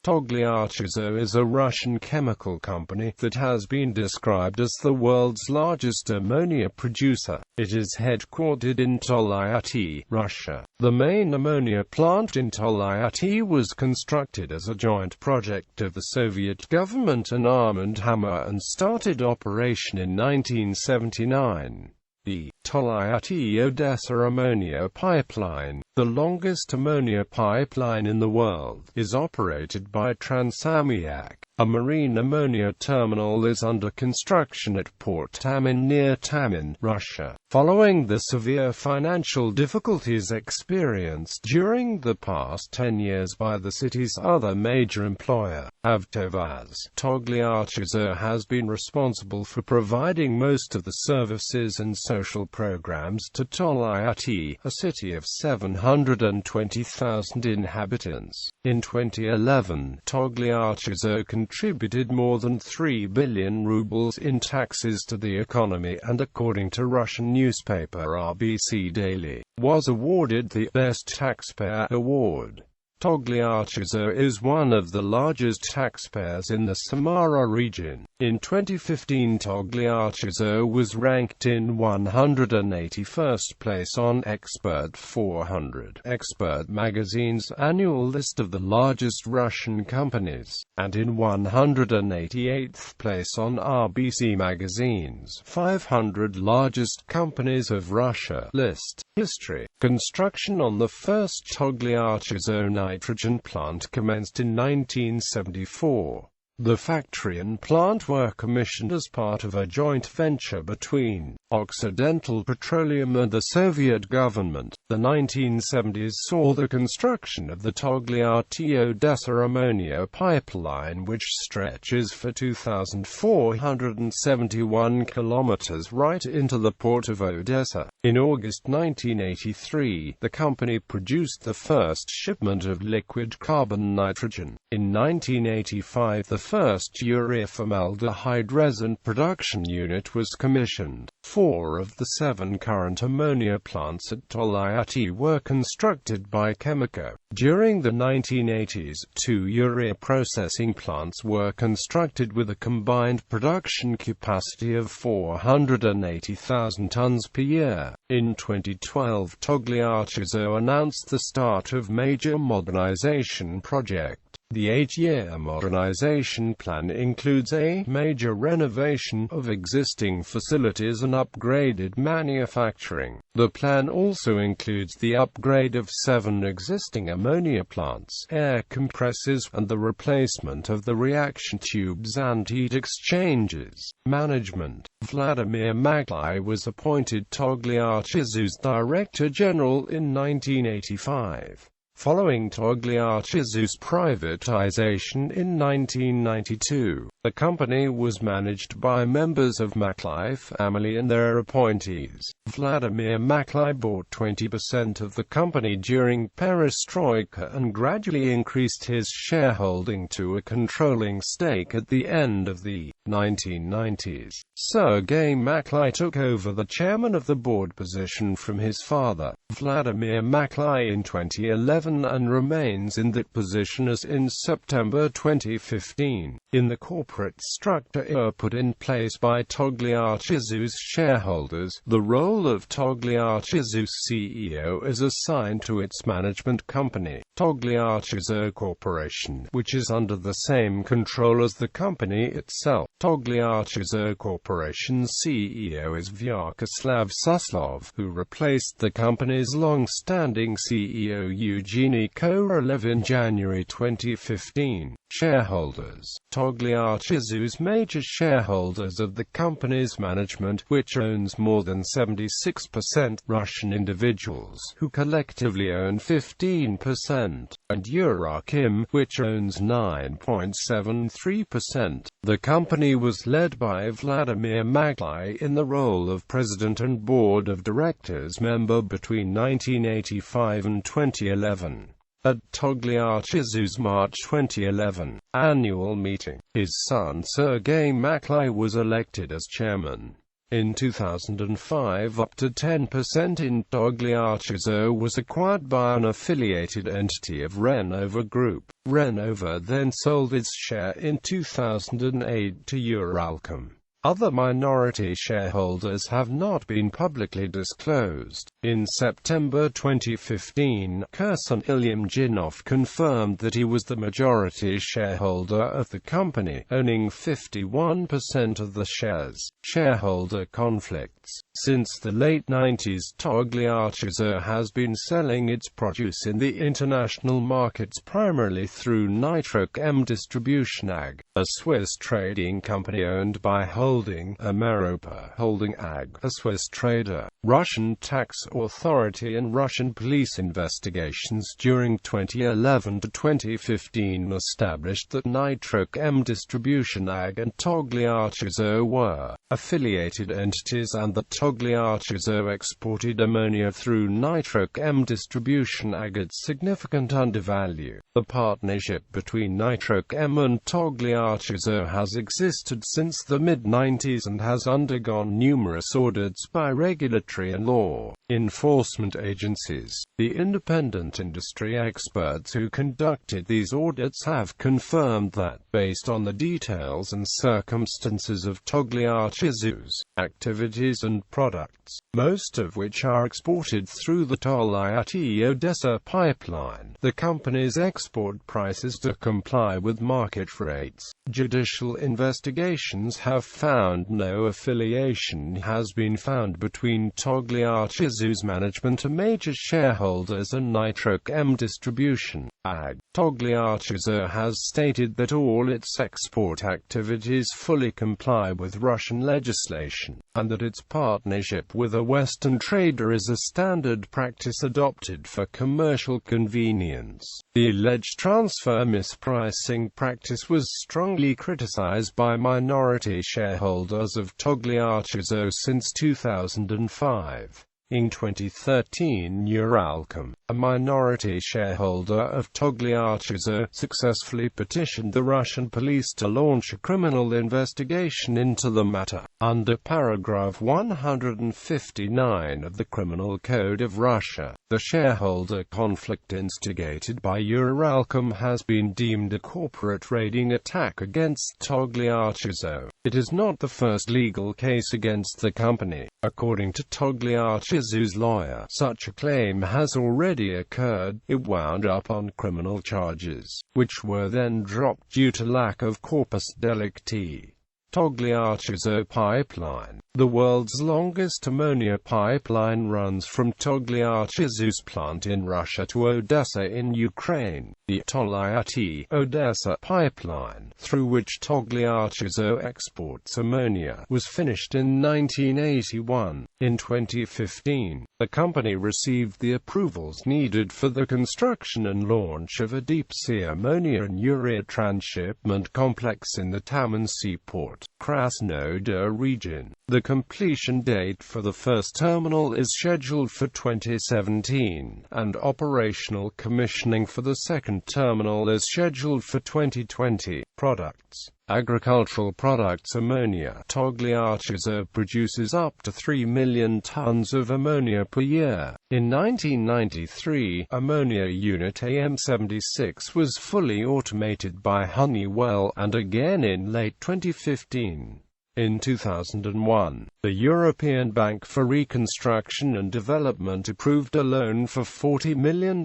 TogliattiAzot is a Russian chemical company that has been described as the world's largest ammonia producer. It is headquartered in Tolyatti, Russia. The main ammonia plant in Tolyatti was constructed as a joint project of the Soviet government and Armand Hammer and started operation in 1979. The Tolyatti-Odessa ammonia pipeline, the longest ammonia pipeline in the world, is operated by Transammiak. A marine ammonia terminal is under construction at Port Tamin near Tamin, Russia. Following the severe financial difficulties experienced during the past 10 years by the city's other major employer, TogliattiAzot has been responsible for providing most of the services and social programs to Tolyatti, a city of 720,000 inhabitants. In 2011, TogliattiAzot contributed more than 3 billion rubles in taxes to the economy and, according to Russian newspaper RBC Daily, was awarded the Best Taxpayer Award. TogliattiAzot is one of the largest taxpayers in the Samara region. In 2015, TogliattiAzot was ranked in 181st place on Expert 400, Expert magazine's annual list of the largest Russian companies, and in 188th place on RBC magazine's 500 largest companies of Russia list. History. Construction on the first TogliattiAzot nitrogen plant commenced in 1974. The factory and plant were commissioned as part of a joint venture between Occidental Petroleum and the Soviet government. The 1970s saw the construction of the Togliatti-Odessa ammonia pipeline, which stretches for 2,471 kilometers right into the port of Odessa. In August 1983, the company produced the first shipment of liquid carbon nitrogen. In 1985, the first urea formaldehyde resin production unit was commissioned. 4 of the 7 current ammonia plants at Tolyatti were constructed by Chemico. During the 1980s, 2 urea processing plants were constructed with a combined production capacity of 480,000 tons per year. In 2012, TogliattiAzot announced the start of major modernization project. The 8-year modernization plan includes a major renovation of existing facilities and upgraded manufacturing. The plan also includes the upgrade of 7 existing ammonia plants, air compressors, and the replacement of the reaction tubes and heat exchangers. Management. Vladimir Maklai was appointed TogliattiAzot's Director General in 1985. Following TogliattiAzot's privatization in 1992, the company was managed by members of Maklai family and their appointees. Vladimir Maklai bought 20% of the company during Perestroika and gradually increased his shareholding to a controlling stake at the end of the 1990s. Sergei Maklai took over the chairman of the board position from his father, Vladimir Maklai, in 2011 and remains in that position as in September 2015. In the corporate structure put in place by TogliattiAzot's shareholders, the role of TogliattiAzot's CEO is assigned to its management company, TogliattiAzot Corporation, which is under the same control as the company itself. TogliattiAzot Corporation's CEO is Vyacheslav Suslov, who replaced the company's long-standing CEO Evgeny Korolev in January 2015. Shareholders. TogliattiAzot's major shareholders of the company's management, which owns more than 76%, Russian individuals, who collectively own 15%, and Eurakim, which owns 9.73%. The company was led by Vladimir Maklai in the role of president and board of directors member between 1985 and 2011. At TogliattiAzot's March 2011 annual meeting, his son Sergei Maklai was elected as chairman. In 2005, up to 10% in Togliatti-Azot was acquired by an affiliated entity of Renova Group. Renova then sold its share in 2008 to Uralcom. Other minority shareholders have not been publicly disclosed. In September 2015, Kherson Ilyumchinov confirmed that he was the majority shareholder of the company, owning 51% of the shares. Shareholder conflicts. Since the late 90s, Togliatti-Azot has been selling its produce in the international markets primarily through Nitroc-M Distribution AG, a Swiss trading company owned by Holding Ameripa Holding AG, a Swiss trader. Russian tax authority and Russian police investigations during 2011 to 2015 established that Nitroc-M Distribution AG and Togliatti-Azot were affiliated entities and that Togliatti-Azot exported ammonia through Nitroc-M Distribution AG at significant undervalue. The partnership between Nitroc-M and Togliatti-Azot has existed since the mid-90s and has undergone numerous audits by regulatory and law enforcement agencies. The independent industry experts who conducted these audits have confirmed that, based on the details and circumstances of Togliatti-Azot's activities and products, most of which are exported through the Tolyatti-Odessa pipeline, the company's export prices to comply with market rates. Judicial investigations have found no affiliation has been found between Togliatti-Azot's management and major shareholders and Nitroc-M Distribution AG. Togliatti-Azot has stated that all its export activities fully comply with Russian legislation, and that its partnership with a Western trader is a standard practice adopted for commercial convenience. The alleged transfer mispricing practice was strongly criticized by minority shareholders of Togliatti-Azot since 2005. In 2013, Uralcom, a minority shareholder of Togliatti-Azot, successfully petitioned the Russian police to launch a criminal investigation into the matter. Under paragraph 159 of the Criminal Code of Russia, the shareholder conflict instigated by Uralcom has been deemed a corporate raiding attack against Togliatti-Azot. It is not the first legal case against the company. According to Togliatti-Azot's lawyer, such a claim has already occurred. It wound up on criminal charges, which were then dropped due to lack of corpus delicti. Togliatti-Azot pipeline. The world's longest ammonia pipeline runs from Togliatti-Azot's plant in Russia to Odessa in Ukraine. The Tolyatti-Odessa pipeline, through which Togliatti-Azot exports ammonia, was finished in 1981. In 2015, the company received the approvals needed for the construction and launch of a deep-sea ammonia and urea transshipment complex in the Taman seaport, Krasnodar region. The completion date for the first terminal is scheduled for 2017, and operational commissioning for the second terminal is scheduled for 2020. Products. Agricultural products. Ammonia. Togliatti-Azot produces up to 3 million tons of ammonia per year. In 1993, ammonia unit AM76 was fully automated by Honeywell, and again in late 2015. In 2001, the European Bank for Reconstruction and Development approved a loan for $40 million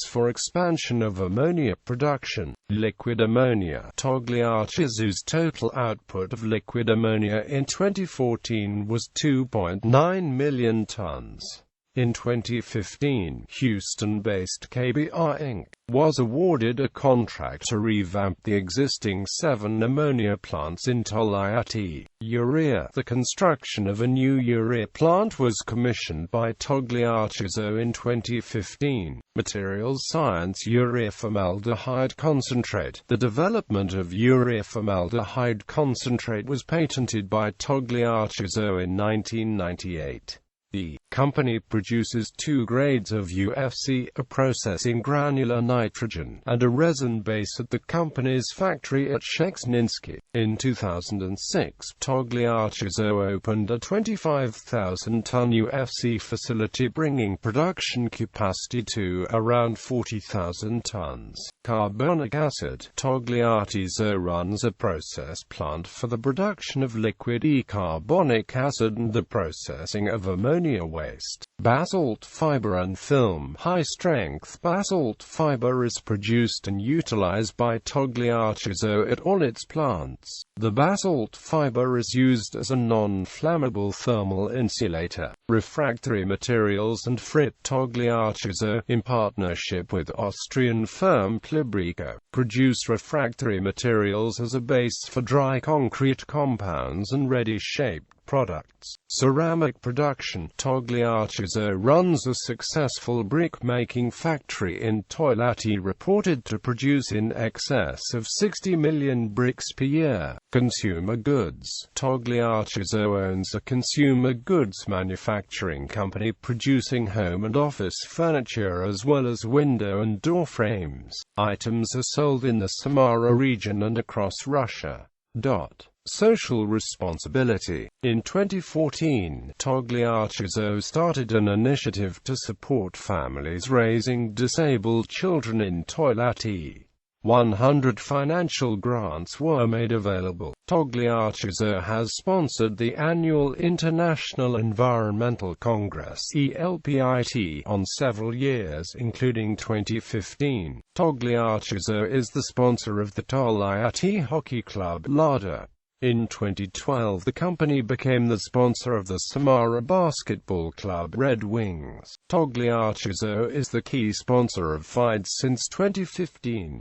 for expansion of ammonia production. Liquid ammonia. Togliatti-Azot's total output of liquid ammonia in 2014 was 2.9 million tons. In 2015, Houston-based KBR Inc. was awarded a contract to revamp the existing 7 ammonia plants in Tolyatti-Urea. The construction of a new urea plant was commissioned by Togliatti-Azot in 2015. Materials Science. Urea formaldehyde concentrate. The development of urea formaldehyde concentrate was patented by Togliatti-Azot in 1998. The company produces two grades of UFC, a processing granular nitrogen, and a resin base at the company's factory at Shekshninsky. In 2006, TogliattiAzot opened a 25,000-ton UFC facility, bringing production capacity to around 40,000 tons. Carbonic acid. TogliattiAzot runs a process plant for the production of liquid carbonic acid and the processing of ammonia waste. Basalt fiber and film. High-strength basalt fiber is produced and utilized by TogliattiAzot at all its plants. The basalt fiber is used as a non-flammable thermal insulator. Refractory materials and Fripp. TogliattiAzot, in partnership with Austrian firm Plibrico, produce refractory materials as a base for dry concrete compounds and ready-shaped products. Ceramic production. TogliattiAzot runs a successful brick-making factory in Tolyatti, reported to produce in excess of 60 million bricks per year. Consumer goods. TogliattiAzot owns a consumer goods manufacturing company producing home and office furniture as well as window and door frames. Items are sold in the Samara region and across Russia. Social responsibility. In 2014, TogliattiAzot started an initiative to support families raising disabled children in Tolyatti. 100 financial grants were made available. TogliattiAzot has sponsored the annual International Environmental Congress (ELPIT) on several years, including 2015. TogliattiAzot is the sponsor of the Tolyatti Hockey Club (LADA). In 2012, the company became the sponsor of the Samara basketball club Red Wings. TogliattiAzot is the key sponsor of FIDE since 2015.